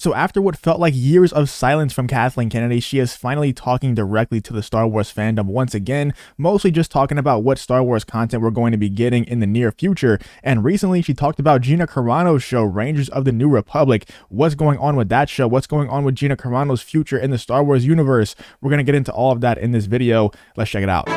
So after what felt like years of silence from Kathleen Kennedy, she is finally talking directly to the Star Wars fandom once again, mostly just talking about what Star Wars content we're going to be getting in the near future. And recently she talked about Gina Carano's show, Rangers of the New Republic. What's going on with that show? What's going on with Gina Carano's future in the Star Wars universe? We're going to get into all of that in this video. Let's check it out.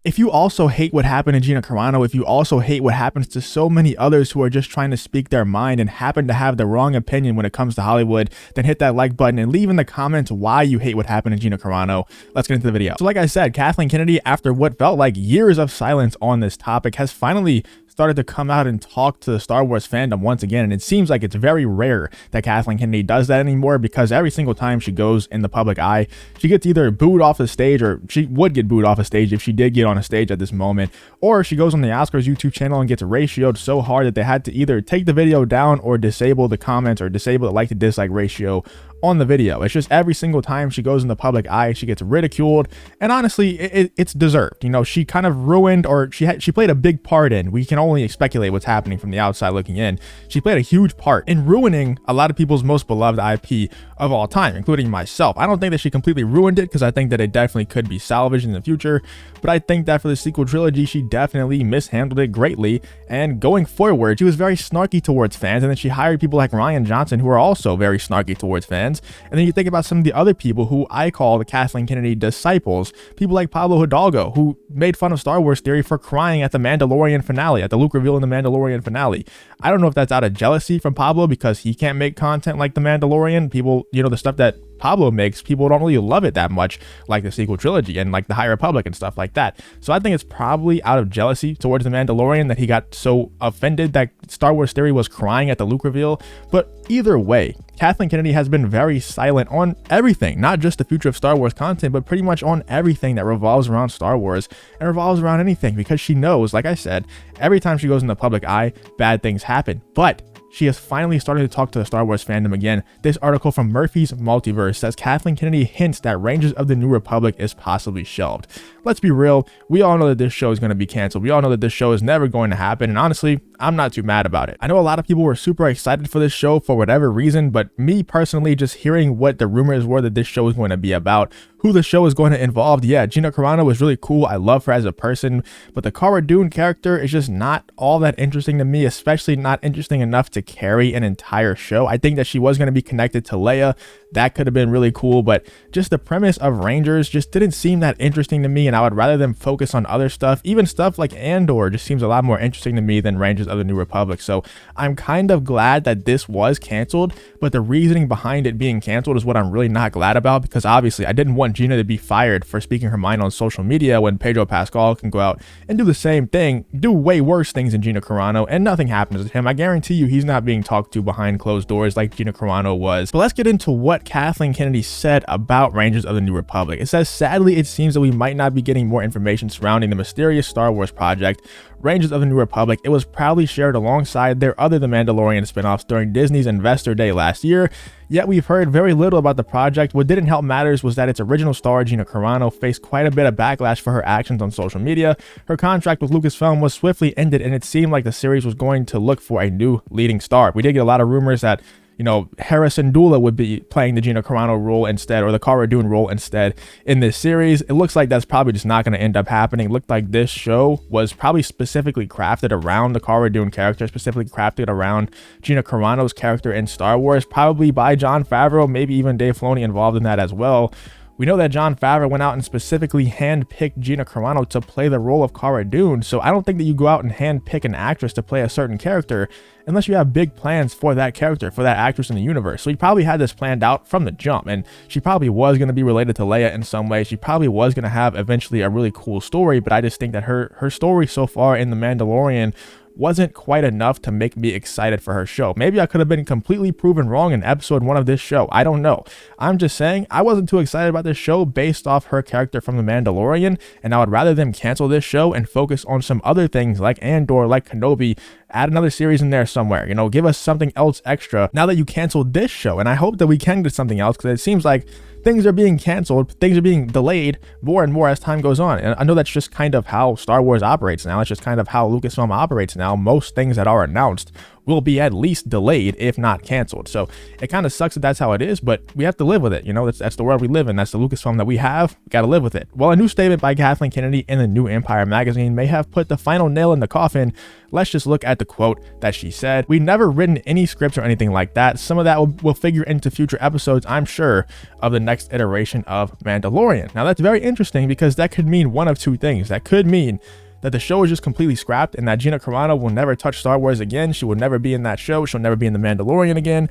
If you also hate what happened to Gina Carano, if you also hate what happens to so many others who are just trying to speak their mind and happen to have the wrong opinion when it comes to Hollywood, then hit that like button and leave in the comments why you hate what happened to Gina Carano. Let's get into the video. So like I said, Kathleen Kennedy, after what felt like years of silence on this topic, has finally started to come out and talk to the Star Wars fandom once again. And it seems like it's very rare that Kathleen Kennedy does that anymore, because every single time she goes in the public eye, she gets either booed off the stage, or she would get booed off a stage if she did get on a stage at this moment, or she goes on the Oscars YouTube channel and gets ratioed so hard that they had to either take the video down or disable the comments or disable the like to dislike ratio on the video. It's just every single time she goes in the public eye, she gets ridiculed, and honestly, it's deserved. You know, she kind of ruined, or she played a big part in, we can only speculate what's happening from the outside looking in, she played a huge part in ruining a lot of people's most beloved IP of all time, including myself. I don't think that she completely ruined it, because I think that it definitely could be salvaged in the future, but I think that for the sequel trilogy, she definitely mishandled it greatly. And going forward, she was very snarky towards fans, and then she hired people like Rian Johnson, who are also very snarky towards fans. And then you think about some of the other people who I call the Kathleen Kennedy disciples, people like Pablo Hidalgo, who made fun of Star Wars Theory for crying at the Mandalorian finale, at the Luke reveal in the Mandalorian finale. I don't know if that's out of jealousy from Pablo because he can't make content like the Mandalorian. People, you know, the stuff that Pablo makes, people don't really love it that much, like the sequel trilogy and like the High Republic and stuff like that. So I think it's probably out of jealousy towards the Mandalorian that he got so offended that Star Wars Theory was crying at the Luke reveal. But either way, Kathleen Kennedy has been very silent on everything, not just the future of Star Wars content, but pretty much on everything that revolves around Star Wars and revolves around anything, because she knows, like I said, every time she goes in the public eye, bad things happen. But she has finally started to talk to the Star Wars fandom again. This article from Murphy's Multiverse says Kathleen Kennedy hints that Rangers of the New Republic is possibly shelved. Let's be real, we all know that this show is going to be canceled. We all know that this show is never going to happen, and honestly, I'm not too mad about it. I know a lot of people were super excited for this show for whatever reason, but me personally, just hearing what the rumors were that this show is going to be about, who the show is going to involve, yeah, Gina Carano was really cool. I love her as a person, but the Cara Dune character is just not all that interesting to me, especially not interesting enough to carry an entire show. I think that she was going to be connected to Leia. That could have been really cool, but just the premise of Rangers just didn't seem that interesting to me, and I would rather them focus on other stuff. Even stuff like Andor just seems a lot more interesting to me than Rangers of the New Republic. So I'm kind of glad that this was canceled, but the reasoning behind it being canceled is what I'm really not glad about, because obviously I didn't want Gina to be fired for speaking her mind on social media when Pedro Pascal can go out and do the same thing, do way worse things than Gina Carano, and nothing happens to him. I guarantee you he's not being talked to behind closed doors like Gina Carano was. But let's get into what Kathleen Kennedy said about Rangers of the New Republic. It says, sadly, it seems that we might not be getting more information surrounding the mysterious Star Wars project, Rangers of the New Republic. It was proudly shared alongside their other The Mandalorian spinoffs during Disney's Investor Day last year, yet we've heard very little about the project. What didn't help matters was that its original star, Gina Carano, faced quite a bit of backlash for her actions on social media. Her contract with Lucasfilm was swiftly ended, and it seemed like the series was going to look for a new leading star. We did get a lot of rumors that, you know, Harrison Dula would be playing the Gina Carano role instead, or the Cara Dune role instead in this series. It looks like that's probably just not going to end up happening. It looked like this show was probably specifically crafted around the Cara Dune character, specifically crafted around Gina Carano's character in Star Wars, probably by Jon Favreau, maybe even Dave Filoni involved in that as well. We know that Jon Favreau went out and specifically handpicked Gina Carano to play the role of Cara Dune, so I don't think that you go out and handpick an actress to play a certain character unless you have big plans for that character, for that actress in the universe. So he probably had this planned out from the jump, and she probably was going to be related to Leia in some way. She probably was going to have eventually a really cool story, but I just think that her story so far in The Mandalorian wasn't quite enough to make me excited for her show. Maybe I could have been completely proven wrong in episode 1 of this show. I don't know. I'm just saying I wasn't too excited about this show based off her character from The Mandalorian, and I would rather them cancel this show and focus on some other things like Andor, like Kenobi. Add another series in there somewhere, you know, give us something else extra now that you canceled this show. And I hope that we can get something else, because it seems like things are being canceled, things are being delayed more and more as time goes on. And I know that's just kind of how Star Wars operates now. It's just kind of how Lucasfilm operates now. Most things that are announced will be at least delayed, if not canceled. So it kind of sucks that that's how it is, but we have to live with it. You know, that's the world we live in. That's the Lucasfilm that we have. Got to live with it. Well, a new statement by Kathleen Kennedy in the New Empire magazine may have put the final nail in the coffin. Let's just look at the quote that she said. "We've never written any scripts or anything like that. Some of that will figure into future episodes, I'm sure, of the next iteration of Mandalorian." Now that's very interesting because that could mean one of two things. That could mean that the show is just completely scrapped and that Gina Carano will never touch Star Wars again. She will never be in that show. She'll never be in The Mandalorian again.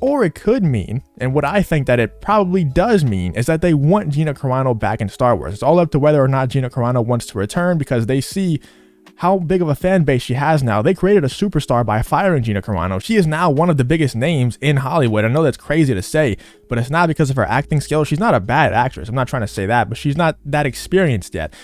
Or it could mean, and what I think that it probably does mean, is that they want Gina Carano back in Star Wars. It's all up to whether or not Gina Carano wants to return, because they see how big of a fan base she has now. They created a superstar by firing Gina Carano. She is now one of the biggest names in Hollywood. I know that's crazy to say, but it's not because of her acting skills. She's not a bad actress. I'm not trying to say that, but she's not that experienced yet.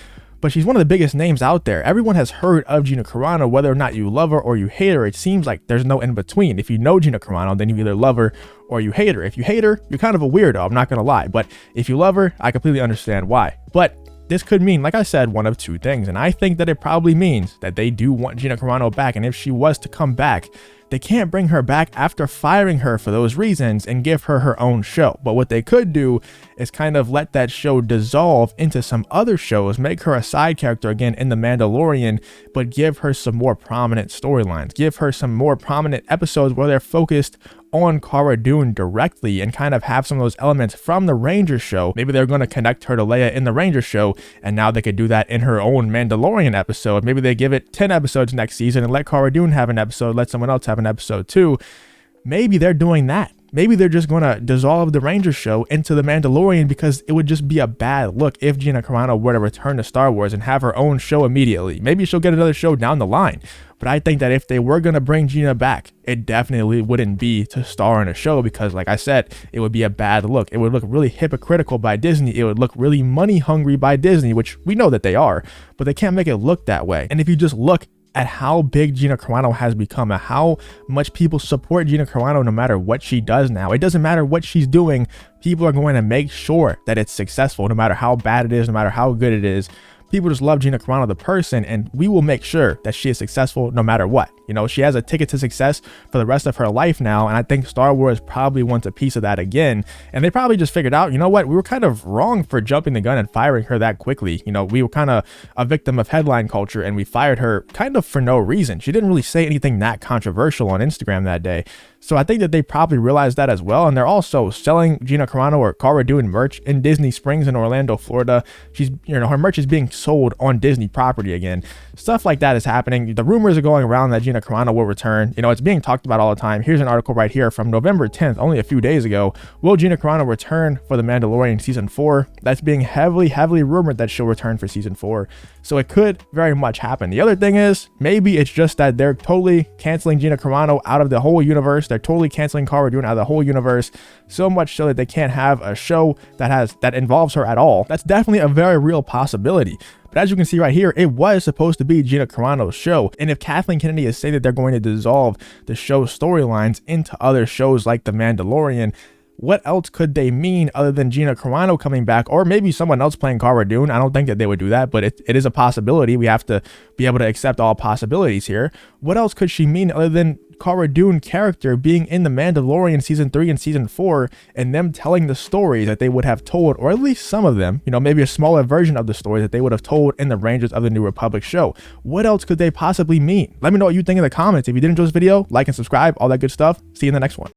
But she's one of the biggest names out there. Everyone has heard of Gina Carano, whether or not you love her or you hate her. It seems like there's no in between. If you know Gina Carano, then you either love her or you hate her. If you hate her, you're kind of a weirdo, I'm not gonna lie. But if you love her, I completely understand why. But this could mean, like I said, one of two things. And I think that it probably means that they do want Gina Carano back. And if she was to come back, they can't bring her back after firing her for those reasons and give her her own show. But what they could do is kind of let that show dissolve into some other shows, make her a side character again in The Mandalorian, but give her some more prominent storylines, give her some more prominent episodes where they're focused on Cara Dune directly and kind of have some of those elements from the Rangers show. Maybe they're going to connect her to Leia in the Rangers show, and now they could do that in her own Mandalorian episode. Maybe they give it 10 episodes next season and let Cara Dune have an episode, let someone else have an episode too. Maybe they're doing that. Maybe they're just going to dissolve the Rangers show into The Mandalorian, because it would just be a bad look if Gina Carano were to return to Star Wars and have her own show immediately. Maybe she'll get another show down the line. But I think that if they were going to bring Gina back, it definitely wouldn't be to star in a show, because like I said, it would be a bad look. It would look really hypocritical by Disney. It would look really money hungry by Disney, which we know that they are, but they can't make it look that way. And if you just look at how big Gina Carano has become and how much people support Gina Carano no matter what she does now. It doesn't matter what she's doing. People are going to make sure that it's successful, no matter how bad it is, no matter how good it is. People just love Gina Carano, the person, and we will make sure that she is successful no matter what. You know, she has a ticket to success for the rest of her life now, and I think Star Wars probably wants a piece of that again. And they probably just figured out, you know what, we were kind of wrong for jumping the gun and firing her that quickly. You know, we were kind of a victim of headline culture, and we fired her kind of for no reason. She didn't really say anything that controversial on Instagram that day. So I think that they probably realized that as well. And they're also selling Gina Carano or Cara Dune merch in Disney Springs in Orlando, Florida. She's, you know, her merch is being sold on Disney property again. Stuff like that is happening. The rumors are going around that Gina Carano will return. You know, it's being talked about all the time. Here's an article right here from November 10th, only a few days ago. Will Gina Carano return for The Mandalorian season 4? That's being heavily rumored that she'll return for season 4. So it could very much happen. The other thing is, maybe it's just that they're totally canceling Gina Carano out of the whole universe. They're totally canceling Cara Dune out of the whole universe, so much so that they can't have a show that involves her at all. That's definitely a very real possibility. But as you can see right here, it was supposed to be Gina Carano's show. And if Kathleen Kennedy is saying that they're going to dissolve the show's storylines into other shows like The Mandalorian, what else could they mean other than Gina Carano coming back, or maybe someone else playing Cara Dune? I don't think that they would do that, but it is a possibility. We have to be able to accept all possibilities here. What else could she mean other than Cara Dune character being in The Mandalorian season 3 and season 4, and them telling the stories that they would have told, or at least some of them, you know, maybe a smaller version of the story that they would have told in the Rangers of the New Republic show? What else could they possibly mean? Let me know what you think in the comments. If you did enjoy this video, like and subscribe, all that good stuff. See you in the next one.